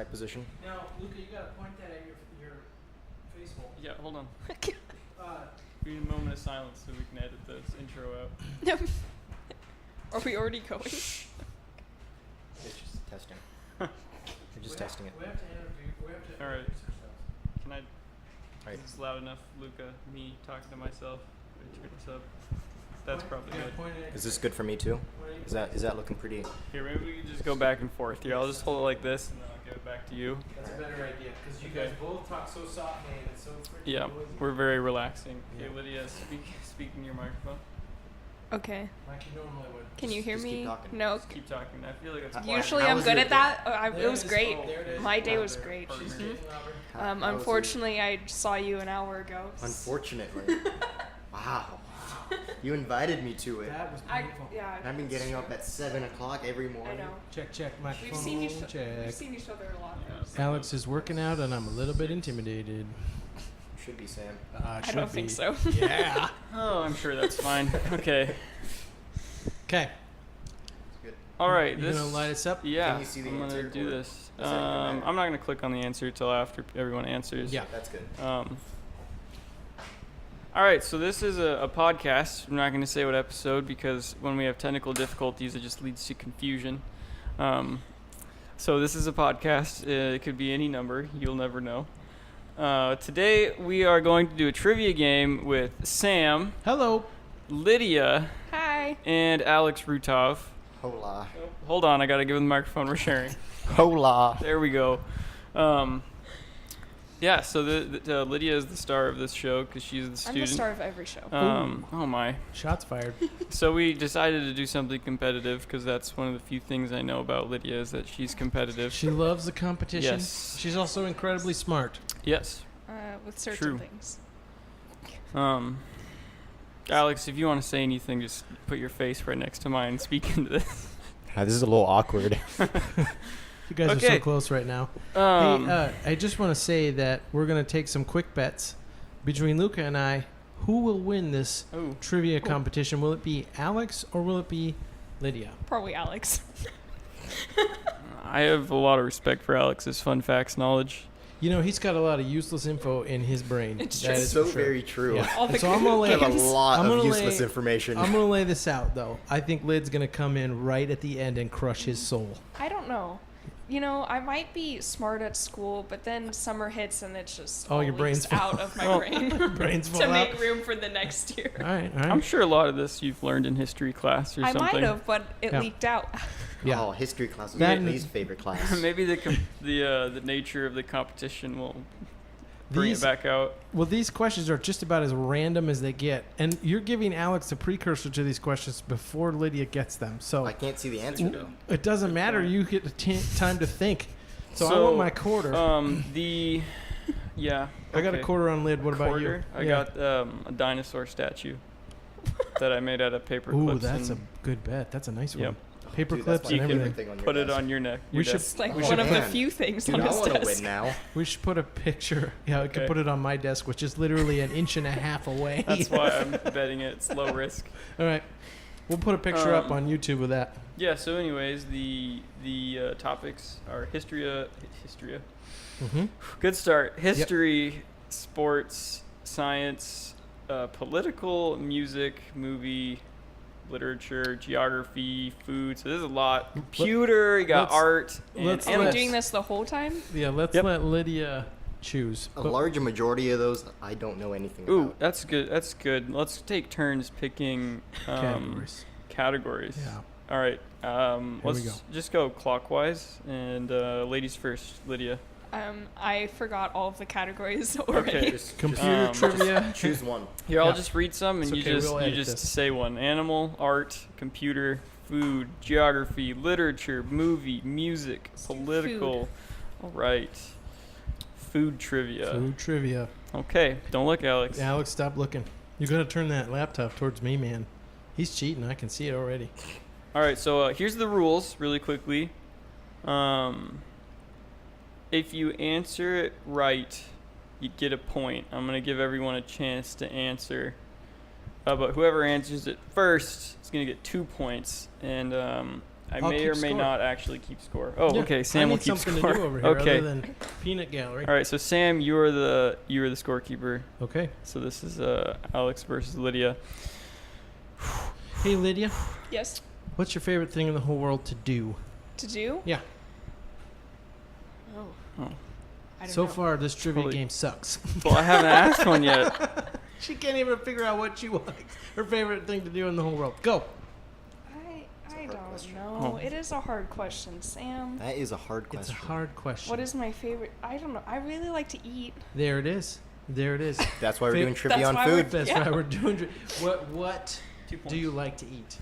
right position? Now, Luka, you gotta point that at your face hole. Yeah, hold on. We need a moment of silence so we can edit this intro out. Are we already going? It's just testing. We're just testing it. We have to interview. We have to. All right. introduce ourselves. Can I? Right. Is this loud enough, Luka? Me talking to myself. Turn this up. That's probably good. Point it at Is this good for me too? Is that looking pretty? Here, maybe we can just go back and forth. Here, I'll just hold it like this, and then I'll give it back to you. That's a better idea because you guys both talk so softly and it's so freaking Yeah, noisy. we're very relaxing. Okay, Yeah. Lydia, speak in your microphone. Okay. Like you normally would. Can you hear just keep me? talking. No. Just keep talking. I feel like it's Usually How I'm was good your at that. There It was it is. great. Oh, there it is. My day Wow, was they're great. partners. She's getting louder. How was your- Unfortunately, I saw you an hour ago. Unfortunately. Wow. You invited me to it. That was I, painful. yeah. I've been getting up at 7 o'clock every I morning. know. Check We've microphone. seen each check. We've seen each other a lot. Yeah. Alex is working out and I'm a little bit intimidated. Should be Sam. I don't think so. Yeah. Oh, I'm sure that's fine. Okay. Okay. Good. All right. You This. gonna light us up? Yeah. Can you see the I'm gonna answer, do or this. does that even matter? I'm not gonna click on the answer till after everyone answers. Yeah. That's good. All right, so this is a podcast. I'm not going to say what episode because when we have technical difficulties, it just leads to confusion. So this is a podcast. It could be any number. You'll never know. Today, we are going to do a trivia game with Sam, Hello. Lydia, Hi. and Alex Rutov. Hola. Hold on, I got to give him the microphone. We're sharing. Hola. There we go. Yeah, so Lydia is the star of this show because she's the I'm student. the star of every show. Oh my. Shots fired. So we decided to do something competitive because that's one of the few things I know about Lydia is that she's competitive. She loves the competition. Yes. She's also incredibly smart. Yes. With certain True. things. Alex, if you want to say anything, just put your face right next to mine and speak into this. This is a little awkward. You guys are so Okay. close right now. Um, Hey, I just want to say that we're going to take some quick bets between Luka and I. Who will win this oh, trivia competition? Will it be Alex or will it be Lydia? Probably Alex. I have a lot of respect for Alex's fun facts knowledge. You know, he's got a lot of useless info in his brain. It's That true. is It's so for sure. very true. Yeah. All the So I'm gonna I lay, have a games. lot I'm of gonna useless lay- information. I'm gonna lay this out though. I think Lid's gonna come in right at the end and crush his soul. I don't know. You know, I might be smart at school, but then summer hits and it's just Oh, all your brain's leaks out of my Oh. brain Brains to fall make out. room for the next year. All right, all right. I'm sure a lot of this you've learned in history class or I something. might have, but it Yeah. leaked out. Yeah. Oh, history class was That my and- least favorite class. Maybe the nature of the competition will bring These- it back out. Well, these questions are just about as random as they get, and you're giving Alex a precursor to these questions before Lydia gets them. So I can't see the answer though. it doesn't matter. You get time to think. So I So, want my quarter. Yeah. I got a okay. quarter on Lyd. What about you? Quarter? I Yeah. got a dinosaur statue that I made out of paper Ooh, clips. that's a and good bet. That's a nice Yep. one. Paper Dude, clips that's and my You can favorite everything. thing on your put it desk. on your neck. We your should- desk. It's like We one should of the plan. few things Dude, on I his want to desk. win now. We should put a picture. Yeah, I could Okay. put it on my desk, which is literally an inch and a half away. That's why I'm betting it. It's low risk. All right. We'll put a picture up Um, on YouTube of that. Yeah. So, anyways, the topics are history. Mm-hmm. Good start. History, sports, science, political, music, movie, literature, geography, food. So there's a lot. Computer. You got let's- art. And let's Are we animals. doing this the whole time? Yeah, let's Yep. let Lydia choose. A But- large majority of those I don't know anything Ooh, about. that's good. That's good. Let's take turns picking categories. categories. Yeah. All right. we Let's go. just go clockwise and ladies first. Lydia. I forgot all of the categories already. Okay. Computer trivia. Choose one. Here, I'll Yeah. just read some, and It's you okay, just we'll you edit just this. say one: animal, art, computer, food, geography, literature, movie, music, political. All right. Food trivia. Food trivia. Okay. Don't look, Alex. Alex, stop looking. You gotta turn that laptop towards me, man. He's cheating. I can see it already. All right. So here's the rules, really quickly. If you answer it right, you get a point. I'm gonna give everyone a chance to answer, but whoever answers it first is gonna get 2 points. And I I'll may keep or may score. not actually keep score. Oh, Yeah, okay. I Sam will need keep something score. to do over here Okay. other than peanut gallery. All right. So Sam, you are the scorekeeper. Okay. So this is Alex versus Lydia. Hey, Lydia, Yes. what's your favorite thing in the whole world to do? To do? Yeah. Oh. Oh. I don't So know. far, this trivia Probably- game sucks. Well, I haven't asked one yet. She can't even figure out what she likes. Her favorite thing to do in the whole world. Go. I hard don't question. know. Oh. It is a hard question, Sam. That is a hard question. It's a hard question. What is my favorite? I don't know. I really like to eat. There it is. There it is. That's why we're Fa- doing trivia That's on why we're- food. That's Yeah. why we're doing. What 2 do points. you like to eat?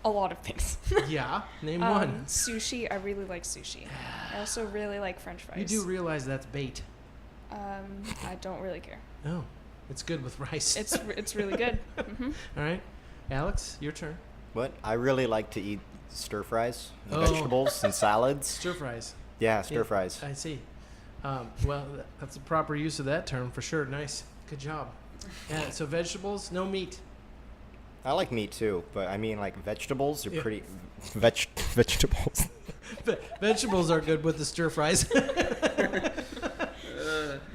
A lot of things. Yeah, name one. Sushi. I really like sushi. I also really like French fries. You do realize that's bait. I don't really care. Oh, it's good with rice. It's really good. Hmm. All right, Alex, your turn. What? I really like to eat stir fries, Oh. vegetables, and salads. Stir fries. Yeah, stir Yeah, fries. I see. Well, that's a proper use of that term for sure. Nice. Good job. Yeah, so vegetables, no meat. I like meat too, but I mean, like, vegetables are Yeah. pretty. Vegetables. Vegetables are good with the stir fries.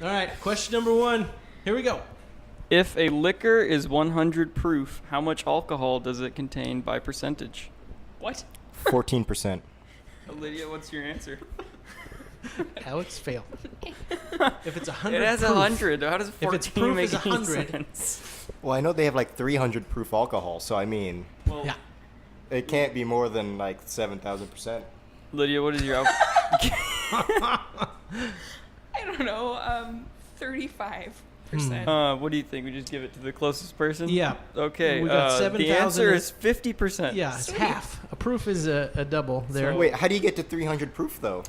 All right, question number 1. Here we go. If a liquor is 100 proof, how much alcohol does it contain by percentage? What? 14%. Lydia, what's your answer? Alex, fail. If it's 100 It has proof, 100. How does 14 its proof make is any 100. sense? Well, I know they have like 300 proof alcohol, so I mean, Well, Yeah. it can't be more than like 7,000%. Lydia, what is your I don't know. 35%. what do you think? We just give it to the closest person? Yeah. Okay. We got the 7,000 answer is 50%. Yeah, it's Sweet. half. A proof is a double there. So- Wait, how do you get to 300 proof though?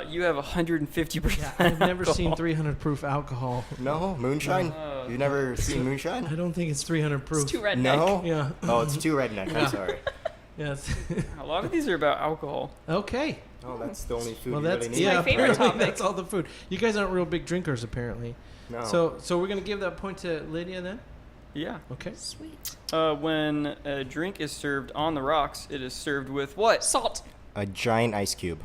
You have 150%. Yeah, I've never seen alcohol. 300 proof alcohol. No, moonshine. No. You've never seen I moonshine? don't think it's 300 proof. It's too redneck. No. Yeah. Oh, it's too redneck. Yeah. I'm sorry. Yes. A lot of these are about alcohol. Okay. Oh, that's the only food Well, you that's really need. yeah. my favorite apparently topic. That's all the food. You guys aren't real big drinkers, apparently. No. So we're gonna give that point to Lydia then. Yeah. Okay. Sweet. When a drink is served on the rocks, it is served with what? Salt. A giant ice cube.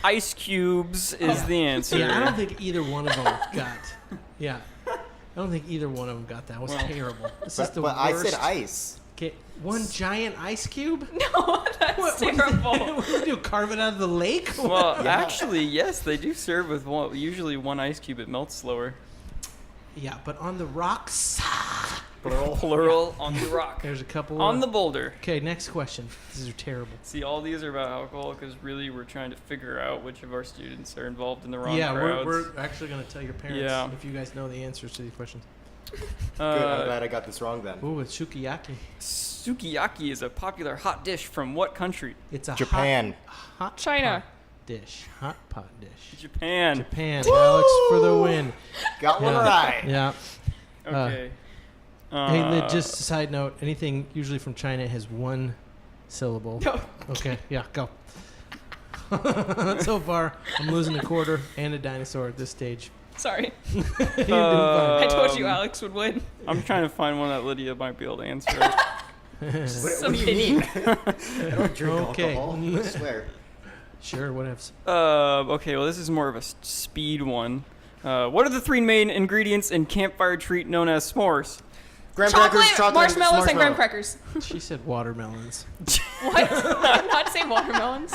Ice cubes is Yeah. the answer. Yeah, I don't think either one of them got. Yeah. I don't think either one of them got that. It was Well, terrible. This is But, the but worst. I said ice. Okay, one giant ice cube. No, that's terrible. What do you do? Carve it out of the lake? Well, Yeah. actually, yes, they do serve with usually one ice cube. It melts slower. Yeah, but on the rocks. Plural. Plural on the rock. There's a couple. On the boulder. Okay, next question. These are terrible. See, all these are about alcohol because really we're trying to figure out which of our students are involved in the wrong Yeah, crowds. we're actually going to tell your parents Yeah. if you guys know the answers to these questions. Good. I'm Uh, glad I got this wrong then. Ooh, it's sukiyaki. sukiyaki is a popular hot dish from what country? It's a Japan. hot China. pot dish. Hot pot dish. Japan. Japan. Alex for the win. Got one Yeah. right. Yeah. Okay. Hey, Lid, just a side note. Anything usually from China has one syllable. No. Okay. Yeah. Go. So far, I'm losing a quarter and a dinosaur at this stage. Sorry. You're doing fine. I told you Um, Alex would win. I'm trying to find one that Lydia might be able to answer. What do you mean? I don't drink Okay. alcohol. I swear. Sure. Whatevs. Okay, well, this is more of a speed one. What are the 3 main ingredients in campfire treat known as s'mores? Graham Chocolate, crackers, chocolate, marshmallows, and graham marshmallow. crackers. She said watermelons. What? I did not say watermelons.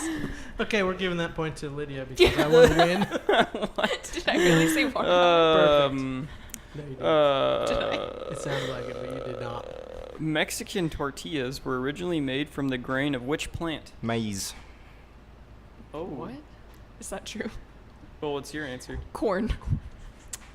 Okay, we're giving that point to Lydia because I want to win. Did I really say watermelons? No, you didn't. Uh, It sounded like it, but you did not. Mexican tortillas were originally made from the grain of which plant? Maize. Oh, What? Is that true? Well, what's your answer? Corn.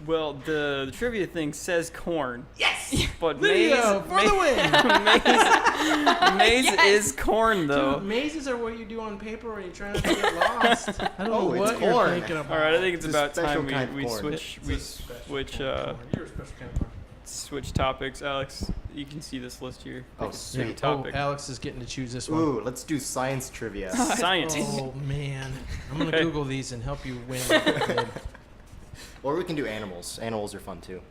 Well, the trivia thing says corn. Yes. But Lydia for the win. maize Yes. is corn, though. Dude, mazes are what you do on paper when you're trying not to get lost. I don't Oh, know it's what you're corn. thinking about. All right, I think it's It's a about special time kind of we corn. switch It's we a special switch kind of corn. You're a special kind of corn. switch topics. Alex, you can see this list here. Oh, Pick a sweet. Yeah. topic. Oh, Alex is getting to choose this one. Ooh, let's do science trivia. Science. Oh man, I'm gonna Okay. Google these and help you win. Or we can do animals. Animals are fun too.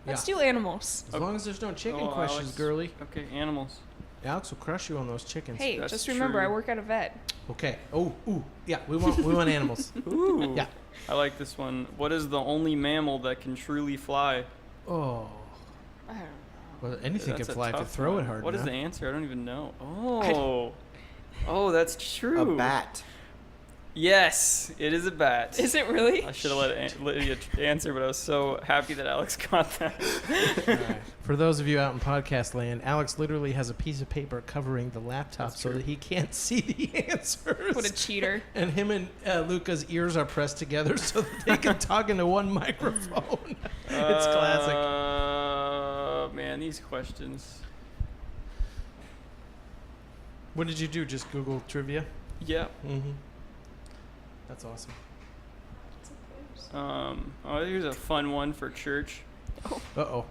Let's do animals. As long as there's no chicken Oh, questions, Alex. girly. Okay, animals. Alex will crush you on those chickens. Hey, That's just remember, I true. work at a vet. Okay. Oh, ooh. Yeah, we want animals. Ooh. Yeah. I like this one. What is the only mammal that can truly fly? Oh. I don't know. Well, anything That's can a fly if you tough throw one. it hard What is enough. the answer? I don't even know. Oh. Oh, that's true. A bat. Yes, it is a bat. Is it really? I should have let Lydia answer, but I was so happy that Alex got that. All right. For those of you out in podcast land, Alex literally has a piece of paper covering the laptop That's so true. that he can't see the answers. What a cheater. And him and Luca's ears are pressed together so that they can talk into one microphone. It's classic. Man, these questions. What did you do? Just Google trivia? Yeah. Mm-hmm. That's awesome. Oh, here's a fun one for church. Uh-oh.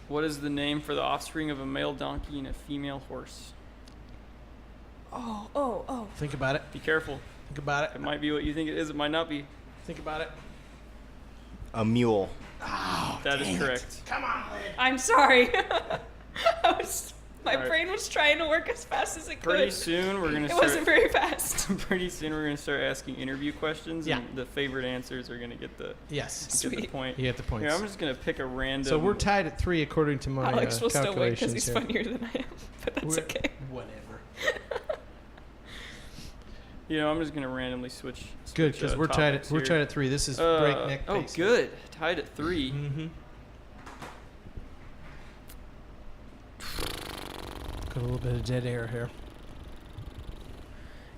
What is the name for the offspring of a male donkey and a female horse? Oh. Think about it. Be careful. Think about it. It might be what you think it is. It might not be. Think about it. A mule. That is correct. Come on, Lynn. I'm sorry. My All right. brain was trying to work as fast as it could. Pretty soon we're gonna It start. wasn't very fast. Pretty soon we're gonna start asking interview questions, Yeah. and the favorite answers are gonna get the Yes. get the Sweet. point. You get the points. Here, I'm just gonna pick a random. So we're tied at 3 according to my Alex will still win because calculations he's here. funnier than I am, but that's We're- okay. Whatever. I'm just gonna randomly switch. Good, because we're tied topics at here. 3. This is Uh, breakneck Oh, pace. good. Tied at 3. Mm-hmm. Got a little bit of dead air here.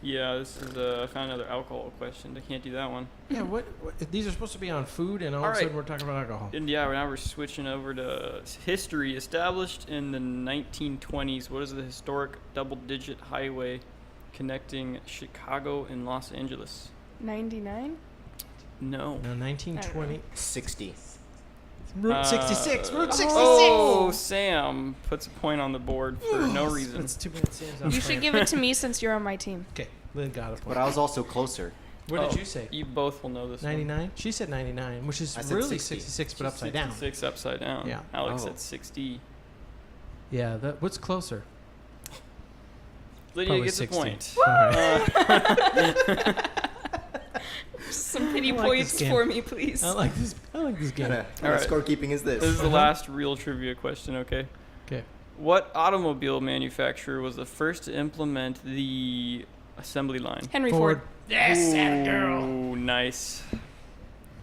Yeah, this is. I found another alcohol question. I can't do that one. Yeah, what these are supposed to be on food, and all of a All sudden right. we're talking about alcohol. And yeah, now we're switching over to history. Established in the 1920s, what is the historic double-digit highway connecting Chicago and Los Angeles? 99? No. No, 1920. 60. Route 66. Route 66. Oh, Sam puts a point on the board for no reason. That's too bad Sam's on You should fire. give it to me since you're on my team. Okay, Lynn got a point. But I was also closer. What did Oh, you say? You both will know this. 99? She said 99, which is I said really 60. 66, but upside down. 66 upside down. Yeah. Alex Oh. said 60. Yeah, what's closer? Lydia Probably gets 60. a point. All right. Some pity I like points this game. for me, please. I like this game. What kind All right. of scorekeeping is this? This is the last real trivia question, okay? Okay. What automobile manufacturer was the first to implement the assembly line? Henry Ford. Yes, girl. Ooh, nice.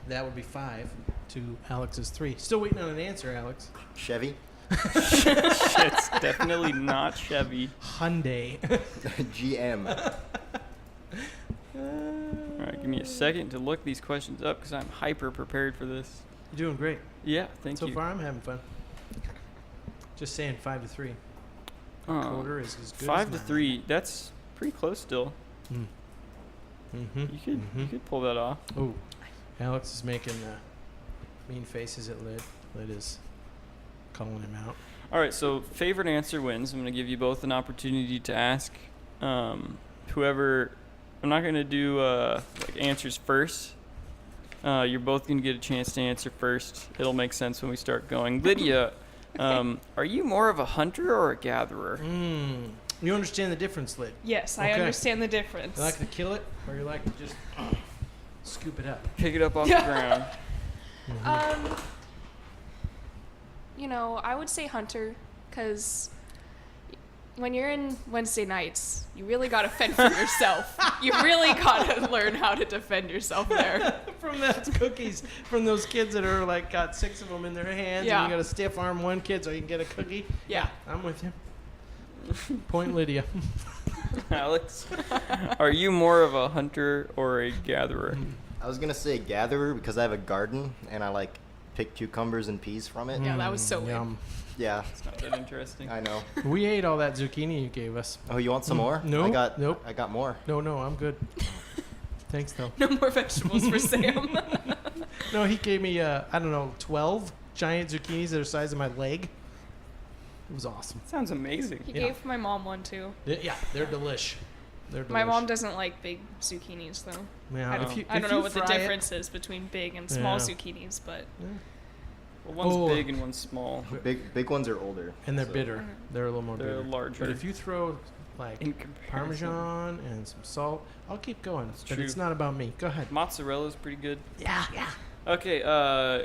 That would be 5 to Alex's 3. Still waiting on an answer, Alex. Chevy? It's definitely not Chevy. Hyundai. GM. All right, give me a second to look these questions up because I'm hyper prepared for this. You're doing great. Yeah, thank So you. far, I'm having fun. Just saying 5 to 3. Quarter is as good 5 as to 9. 3. That's pretty close still. Mm-hmm. You could pull that off. Oh, Alex is making mean faces at Lid. Lid is calling him out. All right, so favorite answer wins. I'm going to give you both an opportunity to ask whoever. I'm not going to do answers first. You're both going to get a chance to answer first. It'll make sense when we start going. Lydia, are you more of a hunter or a gatherer? You understand the difference, Lid? Yes, I Okay. understand the difference. You like to kill it, or you like to just scoop it up? Pick it up off the ground. I would say hunter, because when you're in Wednesday nights, you really got to fend for yourself. You really got to learn how to defend yourself there. From those cookies, from those kids that are like got 6 of them in their hands, Yeah. and you got to stiff arm one kid so you can get a cookie. Yeah. I'm with you. Point Lydia. Alex, are you more of a hunter or a gatherer? I was going to say gatherer because I have a garden and I pick cucumbers and peas from it. Yeah, that was so weird. Yum. Yeah, It's not that interesting. I know. We ate all that zucchini you gave us. Oh, you want some more? No, nope. I got more. No, I'm good. Thanks, though. No more vegetables for Sam. No, he gave me, 12 giant zucchinis that are the size of my leg. It was awesome. Sounds amazing. He Yeah. gave my mom one too. Yeah, they're delish. My mom doesn't like big zucchinis though. Yeah, I don't, if you know fry what the it- difference is between big and small Yeah. zucchinis, but Well, one's Oh. big and one's small. Big ones are older. And they're so- bitter. They're a little more They're bitter. larger. But if you throw like In comparison. Parmesan and some salt, I'll keep going. That's But true. it's not about me. Go ahead. Mozzarella's pretty good. Yeah. Okay,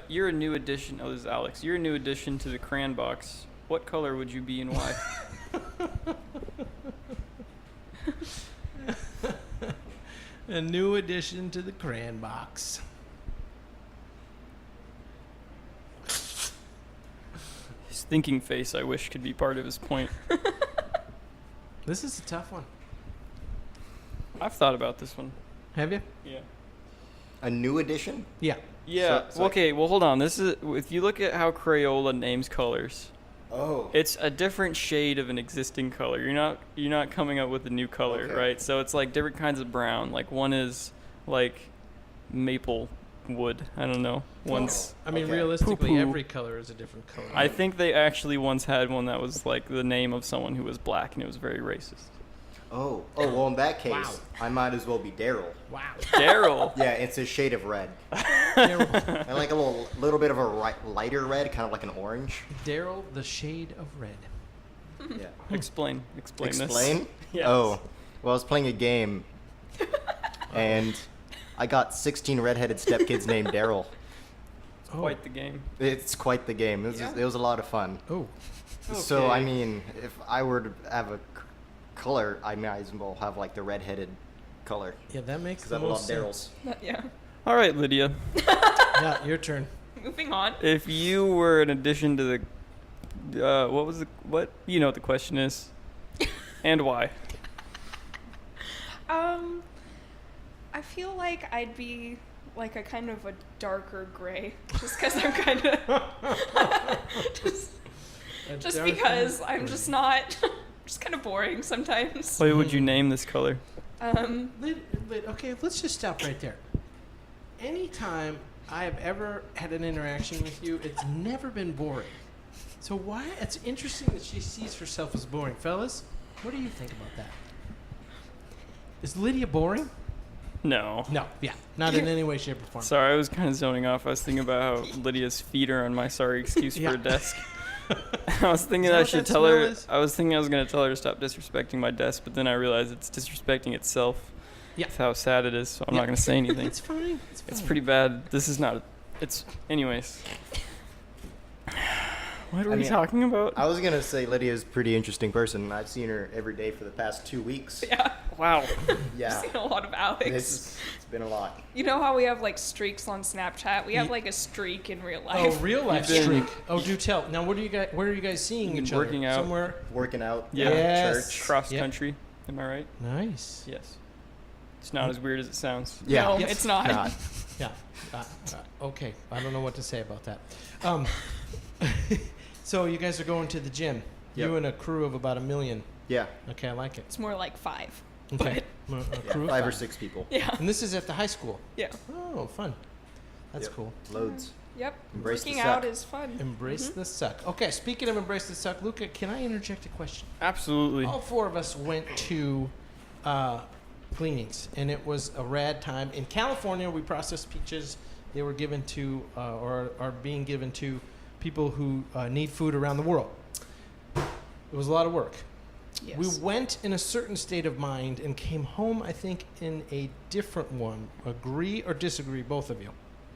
you're a new addition. Oh, this is Alex. You're a new addition to the crayon box. What color would you be and why? A new addition to the crayon box. His thinking face, I wish, could be part of his point. This is a tough one. I've thought about this one. Have you? Yeah. A new addition? Yeah. Yeah. So- okay. Well, hold on. This is if you look at how Crayola names colors, Oh. it's a different shade of an existing color. You're not coming up with a new color, Okay. right? So it's like different kinds of brown. Like one is like maple wood. I don't know. One's. I mean, Okay. realistically, Poo-poo. every color is a different color. I think they actually once had one that was like the name of someone who was black, and it was very racist. Oh. Well, in that case, Wow. I might as well be Daryl. Wow. Daryl. Yeah, it's a shade of red. Daryl, I like a little bit of a lighter red, kind of like an orange. Daryl, the shade of red. Yeah. Explain this. Explain? Yes. Oh. Well, I was playing a game, and I got 16 redheaded stepkids named Daryl. Oh. Quite the game. It's quite the game. It was a lot of fun. Oh. So, I Okay. mean, if I were to have a color, I might as well have like the redheaded color. Yeah, that makes Because the I have a lot most of sense. Daryls. Yeah. All right, Lydia. Yeah, your turn. Moving on. If you were an addition to the, what? You know what the question is, and why? I feel like I'd be like a kind of a darker gray, just because I'm kind of just because I'm just not just kind of boring sometimes. What would you name this color? Okay, let's just stop right there. Anytime I've ever had an interaction with you, it's never been boring. So why? It's interesting that she sees herself as boring. Fellas, what do you think about that? Is Lydia boring? No. No, yeah, not in any way, shape, or form. Sorry, I was kind of zoning off. I was thinking about how Lydia's feet are on my sorry excuse Yeah. for a desk. I was thinking Is that I what should that tell her. smell is? I was thinking I was going to tell her to stop disrespecting my desk, but then I realized it's disrespecting itself. Yeah. That's how sad it is. So I'm Yeah. not going to say anything. It's fine. It's fine. It's pretty bad. This is not. It's. Anyways. What are we mean, talking about? I was gonna say Lydia's a pretty interesting person. I've seen her every day for the past 2 weeks. Yeah, Wow. Yeah. I've seen a lot of Alex. It's been a lot. You know how we have like streaks on Snapchat? We have Ye- like a streak in real Oh, life. real life You've been- streak. Oh, do tell. Now, where are you guys seeing You've each been other? working out. Somewhere. Working out. Yeah. Yes. Church. Cross Yep. country. Am I right? Nice. Yes. It's not as weird as it sounds. Yeah. No, Yes. it's not. Not. Yeah. Okay. I don't know what to say about that. So you guys are going to the gym. Yep. You and a crew of about 1 million. Yeah. Okay, I like it. It's more like 5. Okay. A Yeah, crew of 5 or 6 people. Yeah. And this is at the high school. Yeah. Oh, fun. That's Yep. cool. Loads. Yep. Embrace the Working suck. out is fun. Embrace the suck. Okay, speaking of embrace the suck, Luka, can I interject a question? Absolutely. All 4 of us went to cleanings, and it was a rad time. In California, we processed peaches. They were given to, or are being given to, people who need food around the world. It was a lot of work. Yes. We went in a certain state of mind and came home, I think, in a different one. Agree or disagree, both of you?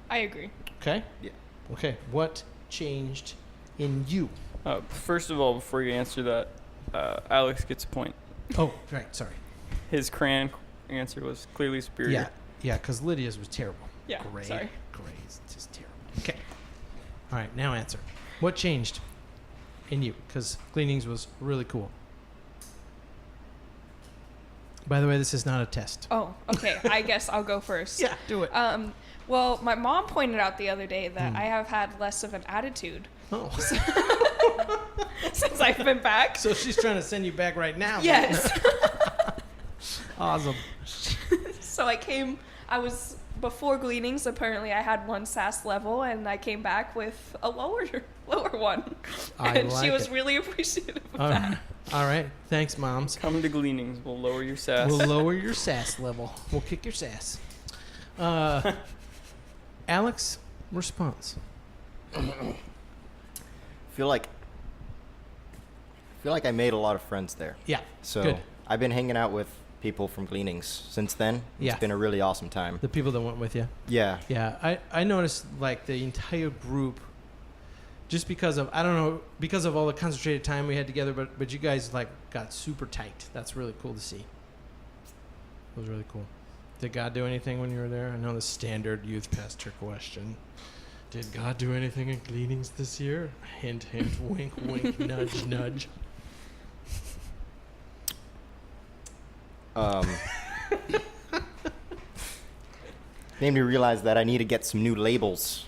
I agree. Okay? Yeah. Okay. What changed in you? First of all, before you answer that, Alex gets a point. Oh, right. Sorry. His crayon answer was clearly superior. Yeah. Yeah, because Lydia's was terrible. Yeah, Gray. sorry. Gray is just terrible. Okay. All right. Now answer. What changed in you? Because cleanings was really cool. By the way, this is not a test. Oh, okay. I guess I'll go first. Yeah, do it. Well, my mom pointed out the other day that I have had less of an attitude Oh. since I've been back. So she's trying to send you back right now. Yes. Awesome. So before gleanings, apparently I had 1 SAS level, and I came back with a lower one. I And she like was it. really appreciative of All that. right. All right. Thanks, moms. Come to gleanings. We'll lower your sass. We'll lower your sass level. We'll kick your sass. Alex, response. feel like I made a lot of friends there. Yeah. So Good. I've been hanging out with people from Gleanings since then. Yeah. It's been a really awesome time. The people that went with you. Yeah. Yeah. I noticed like the entire group, just because of, I don't know, because of all the concentrated time we had together, but you guys like got super tight. That's really cool to see. It was really cool. Did God do anything when you were there? I know the standard youth pastor question. Did God do anything in Gleanings this year? Hint, hint, wink, wink, nudge, nudge. Made me realize that I need to get some new labels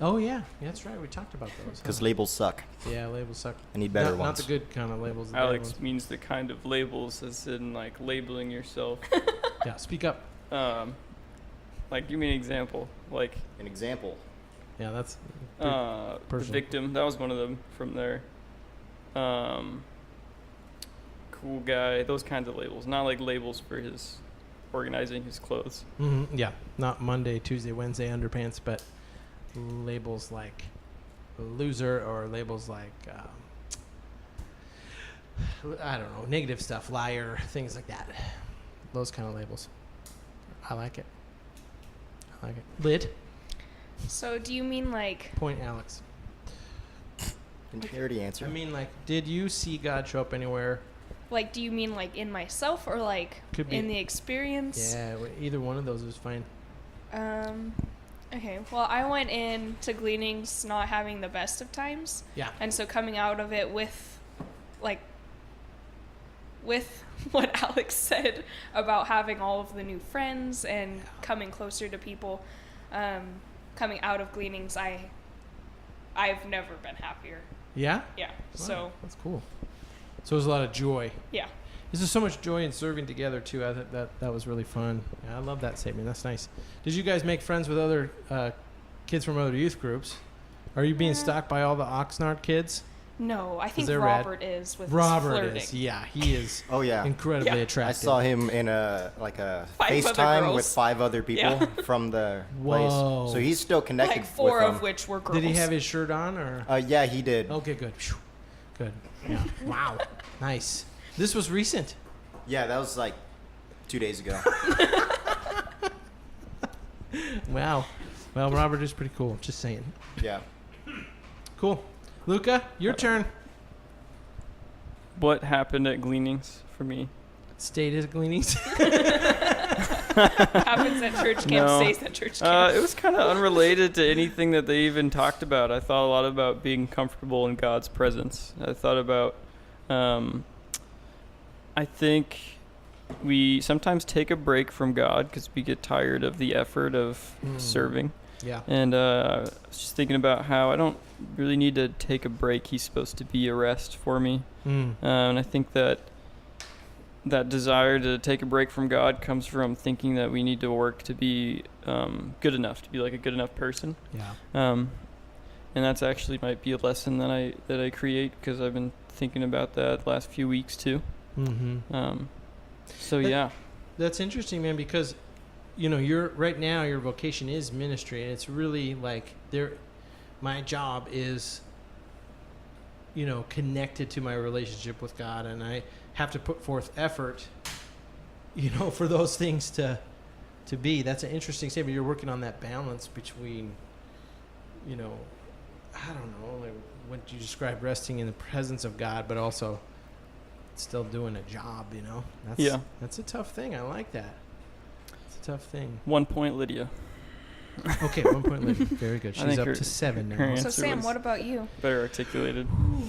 Oh, yeah. That's right. We talked about those. because labels suck. Yeah, labels suck. I need better Not ones. the good kind of labels. The bad Alex ones. means the kind of labels, as in like labeling yourself. Yeah, speak up. Like, give me an example. Like, An example. Yeah, that's the personal. victim. That was one of them from there. Cool guy. Those kinds of labels. Not like labels for his organizing his clothes. Yeah, not Monday, Tuesday, Wednesday underpants, but labels like loser or labels like I don't know, negative stuff, liar, things like that. Those kind of labels. I like it. Lid, So do you mean like point Alex. Didn't you already answer? I mean, like, did you see God show up anywhere? do you mean like in myself or like Could be. in the experience? Yeah, either one of those is fine. Okay. Well, I went in to Gleanings not having the best of times. Yeah. And so coming out of it with what Alex said about having all of the new friends and coming closer to people, coming out of Gleanings, I've never been happier. Yeah? Yeah. Wow, So that's cool. So there's a lot of joy. yeah. There's so much joy in serving together too. I thought that was really fun. Yeah, I love that statement. That's nice. Did you guys make friends with other kids from other youth groups? Are you being stalked by all the Oxnard kids? No, I think they're rad. Robert is with his Robert flirting. is. Yeah, he is Oh yeah. incredibly Yeah. I attractive. saw him in a 5 other FaceTime with girls. 5 other people Yeah. from the Whoa. place. So he's still connected Like 4 with of them. which were girls. Did he have his shirt on or? Yeah, he did. Okay, good. Phew. Good. Yeah. Wow. Nice. This was recent. Yeah, that was like 2 days ago. Wow. Well, Robert is pretty cool. Just saying. Yeah. Cool. Luka, your turn. What happened at Gleanings for me? State his gleanings. Happens at church camp, No. stays at church camp. It was kind of unrelated to anything that they even talked about. I thought a lot about being comfortable in God's presence. I thought about, I think we sometimes take a break from God because we get tired of the effort of serving. Yeah. And I was just thinking about how I don't really need to take a break. He's supposed to be a rest for me. And I think that desire to take a break from God comes from thinking that we need to work to be good enough, to be like a good enough person. Yeah. And that's actually might be a lesson that I create because I've been thinking about that last few weeks too. Mm-hmm. So yeah. That's interesting, man, because you're right now your vocation is ministry, and it's really like my job is connected to my relationship with God, and I have to put forth effort for those things to be. That's an interesting statement. You're working on that balance between I don't know, like what you describe, resting in the presence of God, but also still doing a job, That's a tough thing. I like that. It's a tough thing. 1 point, Lydia. Okay, 1 point Lydia. Very good. I She's think up her- to 7 her now. answer So Sam, was what about you? better articulated. Oh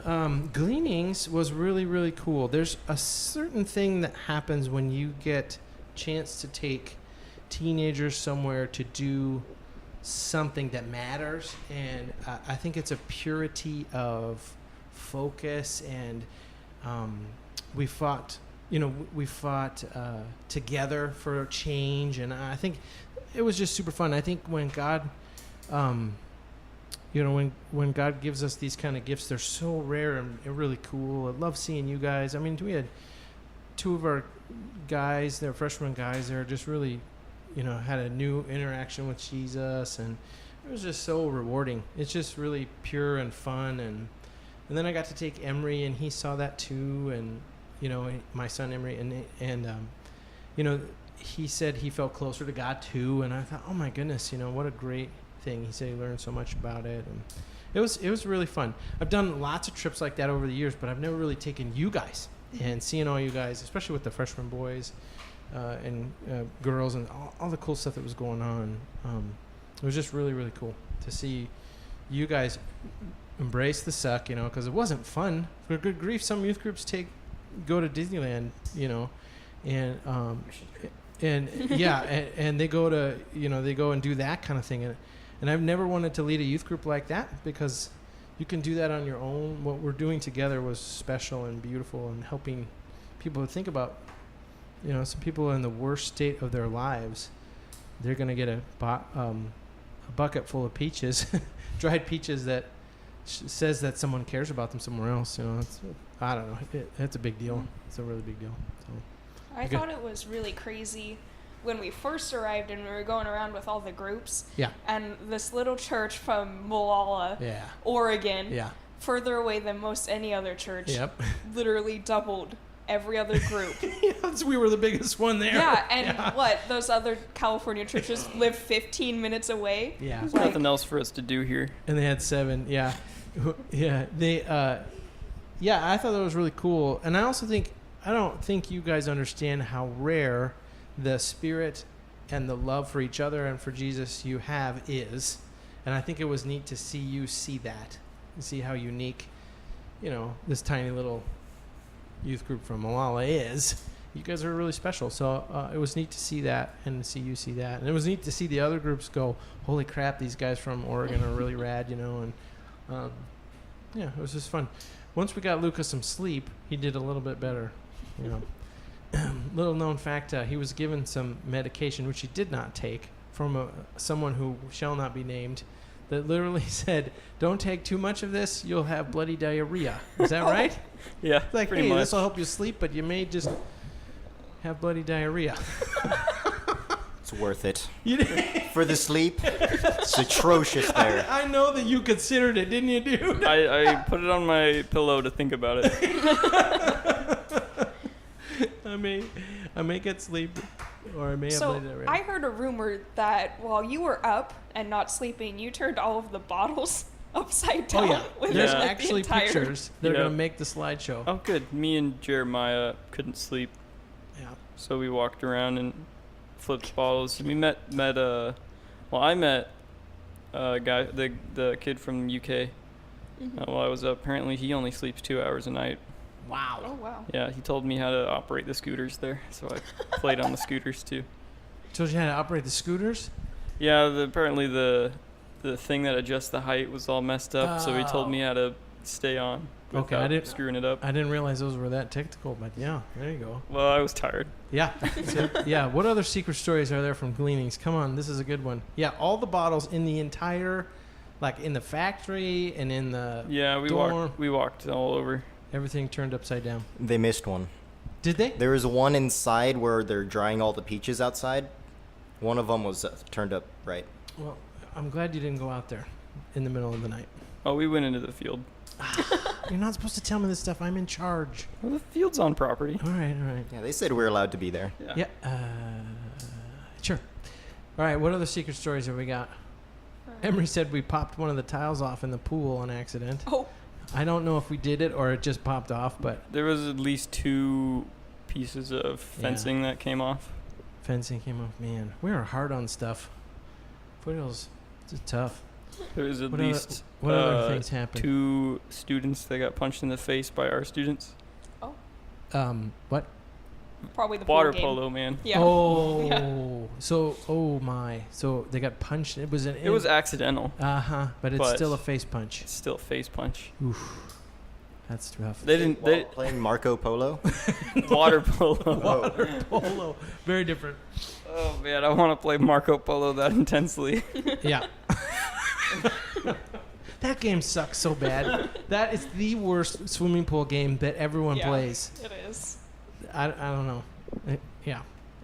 man. Gleanings was really, really cool. There's a certain thing that happens when you get chance to take teenagers somewhere to do something that matters, and I think it's a purity of focus, and we fought together for change, and I think it was just super fun. I think when God when God gives us these kind of gifts, they're so rare and really cool. I love seeing you guys. I mean, we had 2 of our guys, they're freshman guys, they're just really, had a new interaction with Jesus, and It was just so rewarding. It's just really pure and fun, and then I got to take Emery, and he saw that too, and my son Emery, and he said he felt closer to God too, and I thought, oh my goodness, what a great thing. He said he learned so much about it, and it was really fun. I've done lots of trips like that over the years, but I've never really taken you guys and seeing all you guys, especially with the freshman boys and girls and all the cool stuff that was going on. It was just really, really cool to see you guys embrace the suck, because it wasn't fun. For good grief, some youth groups go to Disneyland, and and they go to they go and do that kind of thing, and I've never wanted to lead a youth group like that, because you can do that on your own. What we're doing together was special and beautiful, and helping people to think about, some people in the worst state of their lives, they're going to get a bucket full of peaches, dried peaches that says that someone cares about them somewhere else. I don't know. It's a big deal. It's a really big deal. So I thought it was really crazy when we first arrived and we were going around with all the groups. Yeah. And this little church from Molalla, Oregon, further away than most any other church, literally doubled every other group. We were the biggest one there. Yeah, and what? Those other California churches live 15 minutes away? Yeah. There's nothing else for us to do here. And they had 7, yeah. Yeah, they, I thought that was really cool. And I also I don't think you guys understand how rare the spirit and the love for each other and for Jesus you have is. And I think it was neat to see you see that, and see how unique, this tiny little youth group from Molalla is. You guys are really special. So it was neat to see that, and to see you see that. And it was neat to see the other groups go, holy crap, these guys from Oregon are really rad, and it was just fun. Once we got Luka some sleep, he did a little bit better. Little known fact, he was given some medication, which he did not take, from someone who shall not be named, that literally said, don't take too much of this, you'll have bloody diarrhea. Is that right? Yeah, it's like, pretty hey, much. this will help you sleep, but you may just have bloody diarrhea. It's worth it. For the sleep, it's atrocious there. I know that you considered it, didn't you, dude? I put it on my pillow to think about it. I may get sleep, or I may have So bloody diarrhea. I heard a rumor that while you were up and not sleeping, you turned all of the bottles upside down. Oh yeah, with there's like, the actually entire- pictures that are gonna make the slideshow. Oh, good. Me and Jeremiah couldn't sleep, Yeah. so we walked around and flipped bottles. We met I met a guy, the kid from UK. While I was up. Apparently, he only sleeps 2 hours a night. Wow. Oh wow. Yeah, he told me how to operate the scooters there, so I played on the scooters too. Told you how to operate the scooters? Yeah, apparently the thing that adjusts the height was all messed up, so he told me how to stay on Okay, without screwing it up. I didn't realize those were that technical, but yeah, there you go. Well, I was tired. Yeah. Yeah. What other secret stories are there from Gleanings? Come on, this is a good one. Yeah, all the bottles in the entire, like in the factory and in the dorm. We walked all over. Everything turned upside down. They missed one. Did they? There was one inside where they're drying all the peaches outside. One of them was turned up right. Well, I'm glad you didn't go out there in the middle of the night. Oh, we went into the field. You're not supposed to tell me this stuff. I'm in charge. Well, the field's on property. All right. Yeah, they said we were allowed to be there. Yeah. Sure. All right. What other secret stories have we got? Emery said we popped one of the tiles off in the pool on accident. Oh. I don't know if we did it or it just popped off, but There was at least 2 pieces of fencing that came off. fencing came off. Man, we are hard on stuff. Foothills, it's tough. There was at least what other things happened? 2 students that got punched in the face by our students. What? Probably the Water pool game. polo, man. Yeah. Oh, Yeah. so so they got punched. It was It was accidental. but it's still a face punch. It's still a face punch. Oof, that's tough. They didn't. While playing Marco Polo. Water polo. Water polo, very different. Oh man, I want to play Marco Polo that intensely. Yeah. That game sucks so bad. That is the worst swimming pool game that everyone plays. It is. I don't know.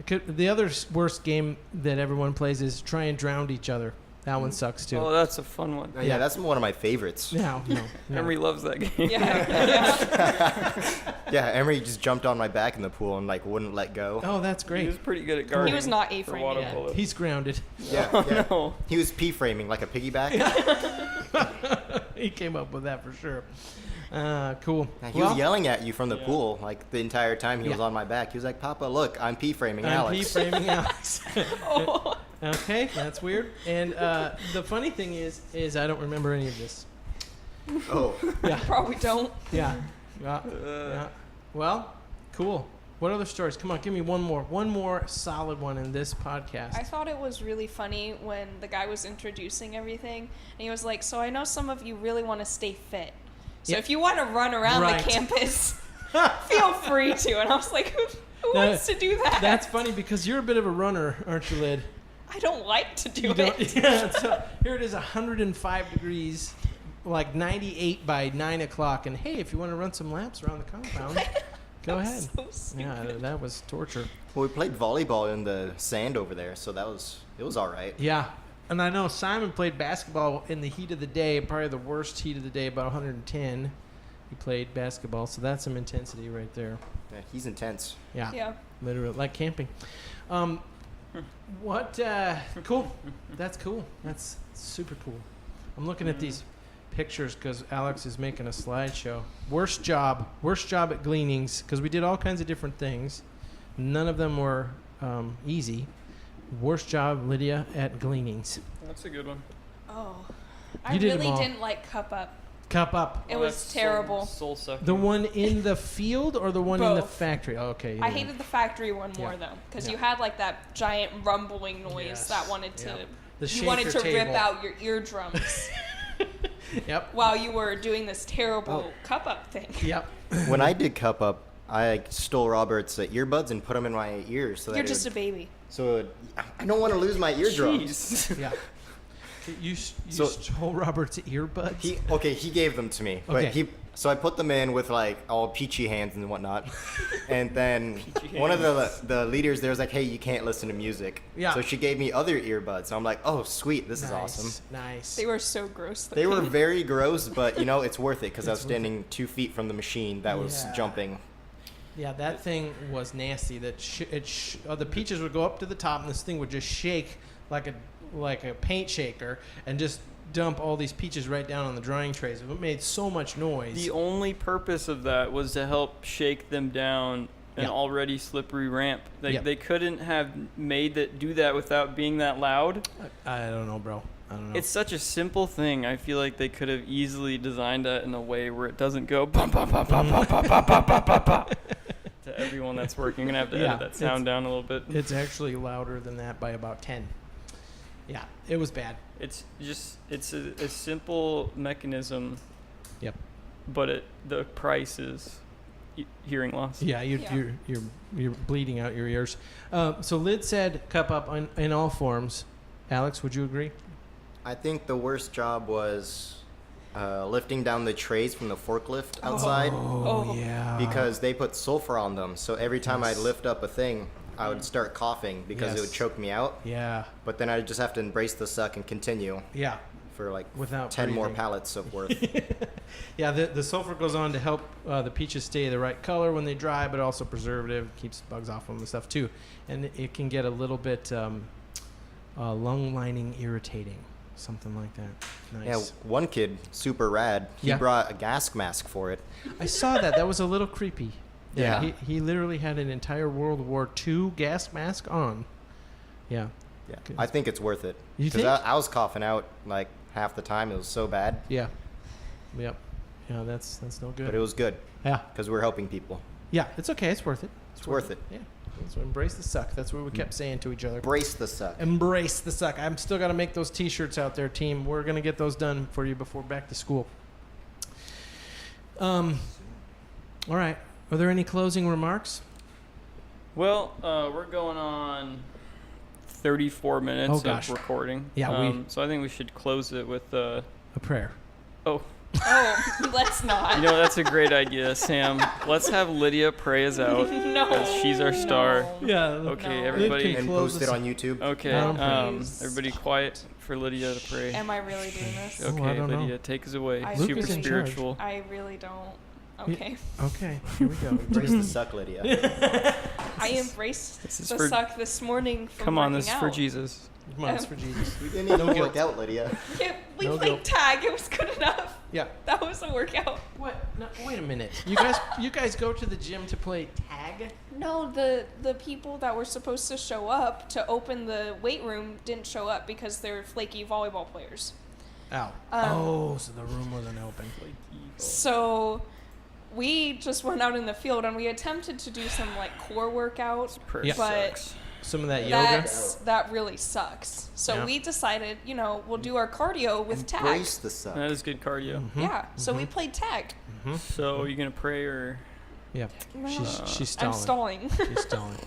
The other worst game that everyone plays is try and drown each other. That one sucks too. Oh, that's a fun one. Yeah, that's one of my favorites. No. Emery loves that game. Yeah. Yeah, Emery just jumped on my back in the pool and like wouldn't let go. Oh, that's He great. was pretty good at guarding. He was not for A-framing water it. polo. He's grounded. Yeah, Oh, yeah. no. He was P-framing like a piggyback. He came up with that for sure. Cool. Yeah, he was yelling at you from the pool like the entire time he was Yeah. on my back. He was like, "Papa, look, I'm P-framing I'm Alex." P-framing Alex. Oh. Okay, that's weird. And the funny thing is I don't remember any of this. Oh, Yeah. Probably don't. Yeah. Yeah. Well, cool. What other stories? Come on, give me one more solid one in this podcast. I thought it was really funny when the guy was introducing everything, and he was like, "So I know some of you really want to stay fit. So Yeah. if you want to run around Right. the campus, feel free to." And I was like, "Who No, wants to do that?" That's funny because you're a bit of a runner, aren't you, Lyd? I don't like to do You don't- it. Yeah, so here it is, 105 degrees, like 98 by 9 o'clock. And hey, if you want to run some laps around the compound, go ahead. So stupid. Yeah, that was torture. well, we played volleyball in the sand over there, so it was all right. Yeah. And I know Simon played basketball in the heat of the day, probably the worst heat of the day, about 110. He played basketball, so that's some intensity right there. Yeah, he's intense. Yeah. Yeah. Literally, like camping. Cool. That's cool. That's super cool. I'm looking at these pictures because Alex is making a slideshow. Worst job at Gleanings, because we did all kinds of different things. None of them were easy. Worst job, Lydia, at Gleanings. That's a good one. Oh. I You did 'em really all. didn't like Cup Up. Cup up. It Oh, was that's terrible. Soul sucking. The one in the field or the one in the Both. factory? Oh, okay. I hated the factory one more Yeah. though, because Yeah. you had like that giant rumbling noise Yes. that wanted to. Yeah. The You wanted to shaker rip table. out your eardrums Yep. while you were doing this terrible Oh. Cup Up thing. Yep. When I did cup up, I stole Robert's earbuds and put them in my ears. So that You're it just a would- baby. So I don't want to lose my eardrums. Jeez. Yeah. You So- stole Robert's earbuds? He gave them to me, Okay. but so I put them in with like all peachy hands and whatnot, and then Peachy one of hands. the leaders there was like, "Hey, you can't listen to music." Yeah. So she gave me other earbuds. So I'm like, "Oh, sweet, this is awesome." Nice. They were so gross. They were looking. very gross, but it's worth it because I was It's worth it. standing 2 feet from the machine that was Yeah. jumping. Yeah, that thing was nasty. That the peaches would go up to the top, and this thing would just shake like a paint shaker, and just dump all these peaches right down on the drying trays. It made so much noise. The only purpose of that was to help shake them down an Yeah. already slippery ramp. Yeah. They couldn't have made that do that without being that loud. I don't know, bro. I don't know. It's such a simple thing. I feel like they could have easily designed that in a way where it doesn't go bum, bum, bum, bum, bum, bum, bum, bum, bum, bum, bum, to everyone that's working. I'm gonna have to Yeah, edit that sound down a little bit. It's actually louder than that by about 10. Yeah, it was bad. It's a simple mechanism. Yep. But the price is hearing loss. Yeah, Yeah. you're bleeding out your ears. So Lyd said cup up in all forms. Alex, would you agree? I think the worst job was lifting down the trays from the forklift outside Oh. yeah. because they put sulfur on them. So every time Yes. I'd lift up a thing, I would start coughing because it Yes. would choke me out. Yeah. But then I'd just have to embrace the suck and continue Yeah. for like Without 10 more breathing. pallets of worth. Yeah, the sulfur goes on to help the peaches stay the right color when they dry, but also preservative, keeps bugs off them and stuff too. And it can get a little bit lung lining irritating, something like that. Nice. Yeah, one kid, super rad, he Yeah. brought a gas mask for it. I saw that. That was a little creepy. Yeah. He literally had an entire World War II gas mask on. Yeah. Yeah, Good. I think it's worth it. You Because think? I was coughing out like half the time. It was so bad, Yeah. Yep. Yeah, that's no good. but it was good Yeah. because we're helping people. Yeah, it's okay. It's worth it. It's worth it. Yeah. So embrace the suck. That's what we kept saying to each other. Brace the suck. Embrace the suck. I'm still got to make those T-shirts out there, team. We're gonna get those done for you before back to school. All right. Are there any closing remarks? Well, we're going on 34 minutes Oh, gosh. of recording. Yeah, So I think we should close it with A prayer. oh, Oh, let's not. You know, that's a great idea, Sam. Let's have Lydia pray us out. No. Because she's our star. Yeah. Okay, No. everybody. And Close post this- it on YouTube. Okay, Please. everybody quiet for Lydia to pray. Am I really doing this? Oh, I Okay, don't know. Lydia, take us away. I- Super Luka's in charge. spiritual. I really don't. Okay. Okay, here we go. Embrace the suck, Lydia. I embraced This is the for- suck this morning from Come on, working this is for out. Jesus. Come on, it's for Jesus. We didn't even No work guilt. out, Lydia. Yeah, we No played guilt. tag. It was good enough. Yeah. That was a workout. What? No, wait a minute. You guys go to the gym to play tag? No, the people that were supposed to show up to open the weight room didn't show up because they're flaky volleyball players. Ow. So the room wasn't open. So we just went out in the field and we attempted to do some like core workout, Prayer Yeah. but sucks. Some of that yoga. that really sucks. So Yeah. we decided, we'll do our cardio with tag. Embrace the suck. That is good cardio. Yeah. So we played tag. So, are you going to pray or. Yeah. No. She's I'm stalling. stalling. She's stalling.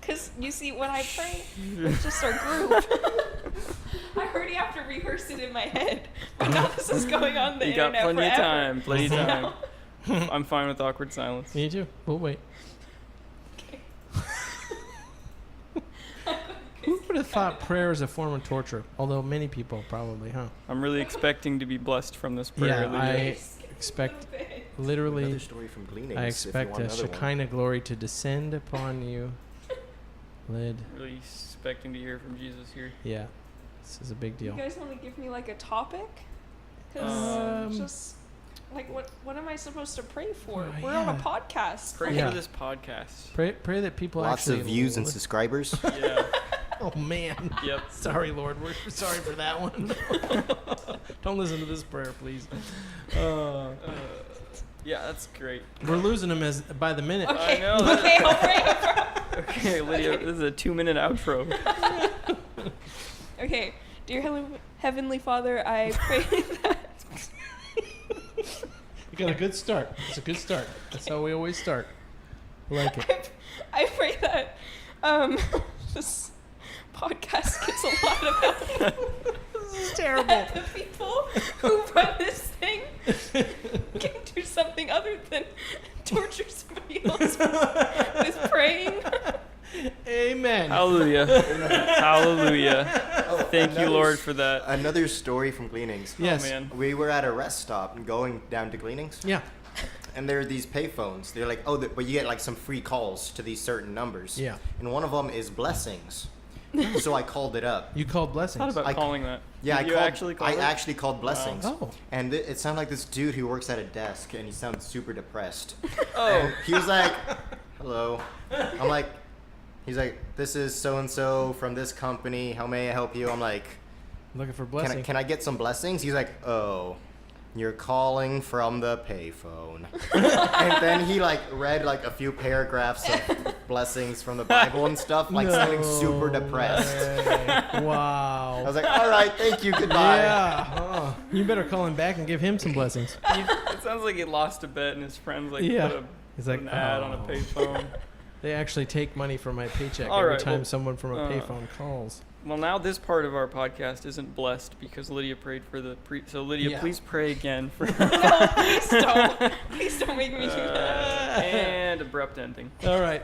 Because you see, when I pray, it's just our group. I already have to rehearse it in my head, but now this is going on the You got internet plenty of forever. time. Plenty of time. I'm fine with awkward silence. Me too. We'll wait. Who would have thought prayer is a form of torture? Although many people probably, huh? I'm really expecting to be blessed from this prayer. Yeah, Lydia. I expect literally. Another story from Gleanings. I if you expect want a another one. Shekinah glory to descend upon you. Lid. Really expecting to hear from Jesus here. Yeah. This is a big You deal. guys want to give me like a topic? Because just like what am I supposed to pray for? We're on a yeah. podcast. Pray Yeah. for this podcast. Pray that people Lots actually of views and li- subscribers. Yeah. Oh man. Yep. Sorry, Lord. We're sorry for that one. Don't listen to this prayer, please. Yeah, that's great. We're losing them as by the minute. Okay. I know that- Okay, I'll pray. Okay, Lydia, this is a 2-minute outro. Okay, dear Heavenly Father, I pray that You got a good start. It's a good start. That's how we always start. I like it. I pray that this podcast gets a lot of help. This is terrible. That the people who run this thing can do something other than torture somebody else with praying. Amen. Hallelujah. Hallelujah. Oh, Thank you, another Lord, s- for that. Another story from Gleanings. Yes. Oh, man. We were at a rest stop and going down to Gleanings. Yeah. And there are these payphones. They're like, but you get like some free calls to these certain numbers. Yeah. And one of them is blessings. So I called it up. You called Thought blessings. about I- calling that. Yeah, Did you actually call I it? actually called blessings. Oh. And it sounded like this dude who works at a desk, and he sounds super depressed. Oh. And he was like, "Hello." I'm like, he's like, "This is so and so from this company. How may I help you?" I'm like, Looking for blessing. can I get some blessings? He's like, "Oh, you're calling from the payphone." And then he like read like a few paragraphs of blessings from the Bible and stuff, like sounding super depressed. way. Wow. I was like, "All right, thank you, goodbye." Yeah. Oh, you better call him back and give him some blessings. It sounds like he lost a bet and his friends like Yeah. put, He's put like, an ad on a "Oh." payphone. They actually take money from my paycheck All every right, time well, someone from a payphone calls. Well, now this part of our podcast isn't blessed because Lydia prayed for the So Lydia, Yeah. please pray again for No, please don't. Please don't make me do that. and abrupt ending. All right.